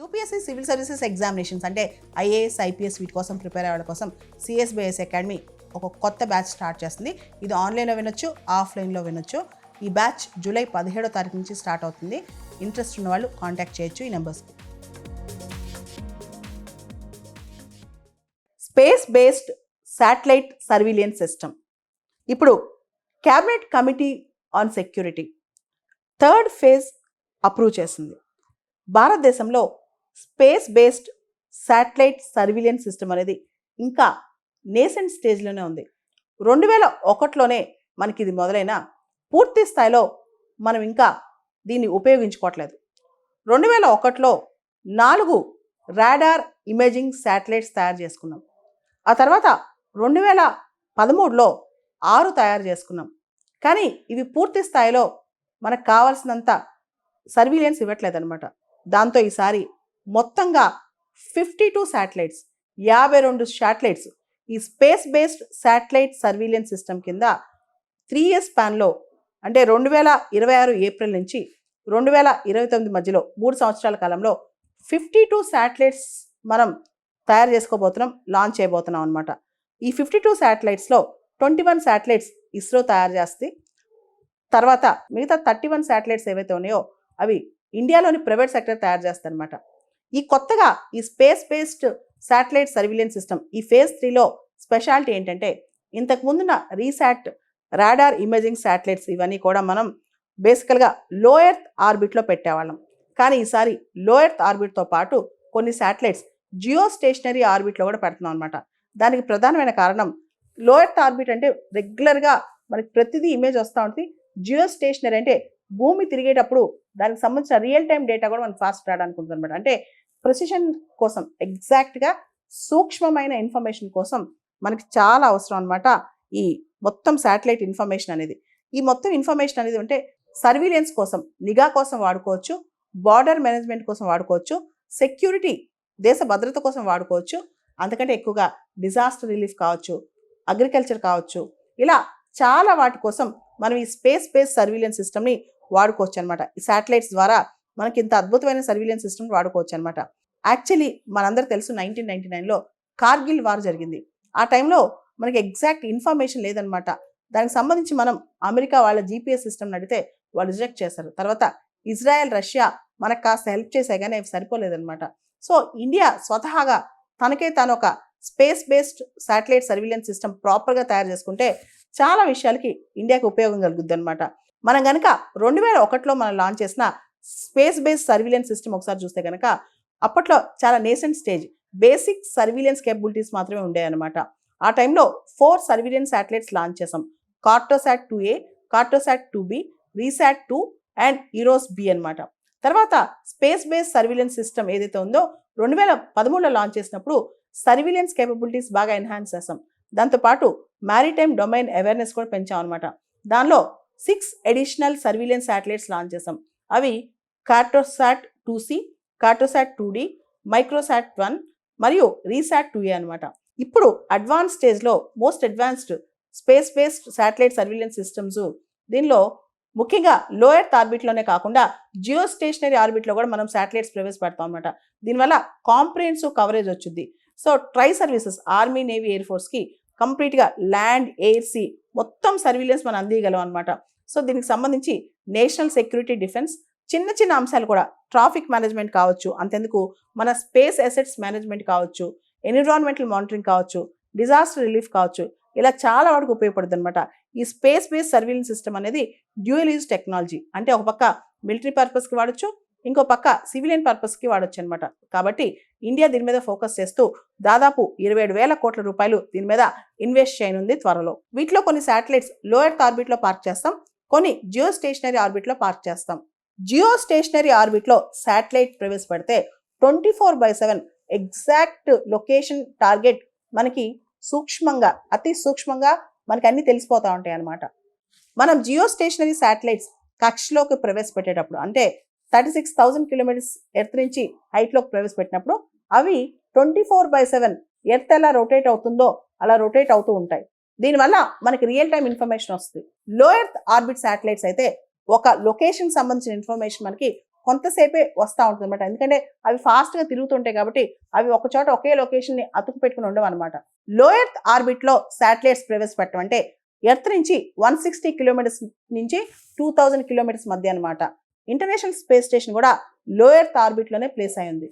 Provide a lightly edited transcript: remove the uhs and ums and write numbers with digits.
UPSC civil services examinations అంటే IAS IPS వీటి కోసం ప్రిపేర్ అయ్యే వాళ్ళ కోసం సిఎస్బిఎస్ అకాడమీ ఒక కొత్త బ్యాచ్ స్టార్ట్ చేస్తుంది. ఇది ఆన్లైన్లో వినొచ్చు, ఆఫ్లైన్లో వినొచ్చు. ఈ బ్యాచ్ జూలై 17వ తారీఖు నుంచి స్టార్ట్ అవుతుంది. ఇంట్రెస్ట్ ఉన్న వాళ్ళు కాంటాక్ట్ చేయొచ్చు ఈ నెంబర్స్కి. Space based satellite surveillance system. ఇప్పుడు cabinet committee on security third phase approve చేసింది. భారతదేశంలో space based satellite surveillance system అనేది ఇంకా నేసెంట్ స్టేజ్లోనే ఉంది. 2001లోనే మనకి ఇది మొదలైన పూర్తి స్థాయిలో మనం ఇంకా దీన్ని ఉపయోగించుకోవట్లేదు. 2001లో 4 రాడార్ ఇమేజింగ్ శాటిలైట్స్ తయారు చేసుకున్నాం. ఆ తర్వాత 2013లో 6 తయారు చేసుకున్నాం. కానీ ఇవి పూర్తి స్థాయిలో మనకు కావాల్సినంత సర్వీలెన్స్ ఇవ్వట్లేదన్నమాట. దాంతో ఈసారి మొత్తంగా 52 శాటిలైట్స్ 52 శాటిలైట్స్ ఈ space based satellite surveillance system కింద 3 years స్పాన్లో అంటే 2026 ఏప్రిల్ నుంచి 2029 మధ్యలో 3 సంవత్సరాల కాలంలో 52 శాటిలైట్స్ మనం తయారు చేసుకోబోతున్నాం, లాంచ్ చేయబోతున్నాం అనమాట. ఈ 52 శాటిలైట్స్లో 21 శాటిలైట్స్ ఇస్రో తయారు చేస్తుంది. తర్వాత మిగతా 31 శాటిలైట్స్ ఏవైతే ఉన్నాయో అవి ఇండియాలోని ప్రైవేట్ సెక్టర్ తయారు చేస్తుంది అనమాట. ఈ కొత్తగా ఈ space based satellite surveillance system ఈ ఫేజ్ 3లో స్పెషాలిటీ ఏంటంటే, ఇంతకు ముందున్న రీసాట్ రాడార్ ఇమేజింగ్ శాటిలైట్స్ ఇవన్నీ కూడా మనం బేసికల్గా లో ఎర్త్ ఆర్బిట్లో పెట్టేవాళ్ళం. కానీ ఈసారి లో ఎర్త్ ఆర్బిట్తో పాటు కొన్ని శాటిలైట్స్ జియో స్టేషనరీ ఆర్బిట్లో కూడా పెడుతున్నాం అనమాట. దానికి ప్రధానమైన కారణం, లో ఎర్త్ ఆర్బిట్ అంటే రెగ్యులర్గా మనకి ప్రతిదీ ఇమేజ్ వస్తూ ఉంటుంది. జియో స్టేషనరీ అంటే భూమి తిరిగేటప్పుడు దానికి సంబంధించిన రియల్ టైం డేటా కూడా మనకు ఫాస్ట్ రావడానికి ఉంటుంది అనమాట. అంటే ప్రెసిషన్ కోసం, ఎగ్జాక్ట్గా సూక్ష్మమైన ఇన్ఫర్మేషన్ కోసం మనకి చాలా అవసరం అనమాట ఈ మొత్తం శాటిలైట్ ఇన్ఫర్మేషన్ అనేది. ఈ మొత్తం ఇన్ఫర్మేషన్ అనేది అంటే సర్వీలెన్స్ కోసం, నిఘా కోసం వాడుకోవచ్చు, బార్డర్ మేనేజ్మెంట్ కోసం వాడుకోవచ్చు, సెక్యూరిటీ దేశ భద్రత కోసం వాడుకోవచ్చు, అంతకంటే ఎక్కువగా డిజాస్టర్ రిలీఫ్ కావచ్చు, అగ్రికల్చర్ కావచ్చు, ఇలా చాలా వాటి కోసం మనం ఈ స్పేస్ బేస్డ్ సర్వీలెన్స్ సిస్టమ్ని వాడుకోవచ్చు అనమాట. ఈ శాటిలైట్స్ ద్వారా మనకి ఇంత అద్భుతమైన సర్వీలెన్స్ సిస్టమ్ వాడుకోవచ్చు అనమాట. యాక్చువల్లీ మనందరూ తెలుసు 1999లో కార్గిల్ వార్ జరిగింది. ఆ టైంలో మనకి ఎగ్జాక్ట్ ఇన్ఫర్మేషన్ లేదనమాట. దానికి సంబంధించి మనం అమెరికా వాళ్ళ జీపీఎస్ సిస్టమ్ అడిగితే వాళ్ళు రిజెక్ట్ చేశారు. తర్వాత ఇజ్రాయెల్, రష్యా మనకు కాస్త హెల్ప్ చేసాయి కానీ అవి సరిపోలేదనమాట. సో ఇండియా స్వతహాగా తనకే తాను ఒక space based satellite surveillance system ప్రాపర్గా తయారు చేసుకుంటే చాలా విషయాలకి ఇండియాకి ఉపయోగం కలుగుద్ది అనమాట. మనం కనుక 2001లో మనం లాంచ్ చేసిన స్పేస్ బేస్డ్ సర్వీలెన్స్ సిస్టమ్ ఒకసారి చూస్తే కనుక అప్పట్లో చాలా nascent stage, basic surveillance capabilities మాత్రమే ఉండేవన్నమాట. ఆ టైంలో 4 సర్వీలెన్స్ శాటిలైట్స్ లాంచ్ చేసాం. Cartosat 2A, Cartosat 2B, RISAT 2 and Eros B అనమాట. తర్వాత స్పేస్ బేస్డ్ సర్వీలెన్స్ సిస్టమ్ ఏదైతే ఉందో 2013లో లాంచ్ చేసినప్పుడు సర్వీలెన్స్ కేపబిలిటీస్ బాగా ఎన్హాన్స్ చేసాం. దాంతోపాటు మ్యారిటైమ్ డొమైన్ అవేర్నెస్ కూడా పెంచాం అనమాట. దానిలో 6 అడిషనల్ సర్వీలెన్స్ శాటిలైట్స్ లాంచ్ చేసాం. అవి కార్టోసాట్ 2C, కార్టోసాట్ 2D, మైక్రోసాట్ 1 మరియు రీసాట్ 2A అనమాట. ఇప్పుడు అడ్వాన్స్ స్టేజ్లో most advanced space based satellite surveillance systems, దీనిలో ముఖ్యంగా లో ఎర్త్ ఆర్బిట్లోనే కాకుండా జియో స్టేషనరీ ఆర్బిట్లో కూడా మనం శాటిలైట్స్ ప్రవేశపెడతాం అనమాట. దీనివల్ల కాంప్రిహెన్సివ్ కవరేజ్ వచ్చింది. So tri services, army, navy, air ఫోర్స్కి కంప్లీట్గా ల్యాండ్, ఎయిర్, సీ మొత్తం సర్వీలెన్స్ మనం అందియగలం అనమాట. సో దీనికి సంబంధించి నేషనల్ సెక్యూరిటీ, డిఫెన్స్, చిన్న చిన్న అంశాలు కూడా ట్రాఫిక్ మేనేజ్మెంట్ కావచ్చు, అంతెందుకు మన స్పేస్ అసెట్స్ మేనేజ్మెంట్ కావచ్చు, ఎన్విరాన్మెంటల్ మానిటరింగ్ కావచ్చు, డిజాస్టర్ రిలీఫ్ కావచ్చు, ఇలా చాలా వాటికి ఉపయోగపడుతుంది అనమాట. ఈ స్పేస్ బేస్డ్ సర్వీలెన్స్ సిస్టమ్ అనేది డ్యూయల్ యూజ్ టెక్నాలజీ. అంటే ఒక పక్క మిలిటరీ పర్పస్కి వాడచ్చు, ఇంకో పక్క సివిలియన్ పర్పస్కి వాడచ్చు అనమాట. కాబట్టి ఇండియా దీని మీద ఫోకస్ చేస్తూ దాదాపు 27,000 కోట్ల రూపాయలు దీని మీద ఇన్వెస్ట్ చేయనుంది త్వరలో. వీటిలో కొన్ని శాటిలైట్స్ లో ఎర్త్ ఆర్బిట్లో పార్క్ చేస్తాం, కొన్ని జియో స్టేషనరీ ఆర్బిట్లో పార్క్ చేస్తాం. జియో స్టేషనరీ ఆర్బిట్లో శాటిలైట్ ప్రవేశపెడితే 24/7 ఎగ్జాక్ట్ లొకేషన్ టార్గెట్ మనకి సూక్ష్మంగా, అతి సూక్ష్మంగా మనకి అన్ని తెలిసిపోతూ ఉంటాయి అన్నమాట. మనం జియో స్టేషనరీ శాటిలైట్స్ కక్షలోకి ప్రవేశపెట్టేటప్పుడు, అంటే 36,000 కిలోమీటర్స్ ఎర్త్ నుంచి హైట్లోకి ప్రవేశపెట్టినప్పుడు అవి 24/7 ఎర్త్ ఎలా రొటేట్ అవుతుందో అలా రొటేట్ అవుతూ ఉంటాయి. దీనివల్ల మనకి రియల్ టైం ఇన్ఫర్మేషన్ వస్తుంది. లో ఎర్త్ ఆర్బిట్ శాటిలైట్స్ అయితే ఒక లొకేషన్ సంబంధించిన ఇన్ఫర్మేషన్ మనకి కొంతసేపే వస్తూ ఉంటుంది అనమాట. ఎందుకంటే అవి ఫాస్ట్గా తిరుగుతుంటాయి కాబట్టి అవి ఒక చోట ఒకే లొకేషన్ని అతుకు పెట్టుకుని ఉండవు అనమాట. లో ఎర్త్ ఆర్బిట్లో శాటిలైట్స్ ప్రవేశపెట్టడం అంటే ఎర్త్ నుంచి 160 కిలోమీటర్స్ నుంచి 2000 కిలోమీటర్స్ మధ్య అనమాట. ఇంటర్నేషనల్ స్పేస్ స్టేషన్ కూడా లో ఎర్త్ ఆర్బిట్లోనే ప్లేస్ అయి ఉంది.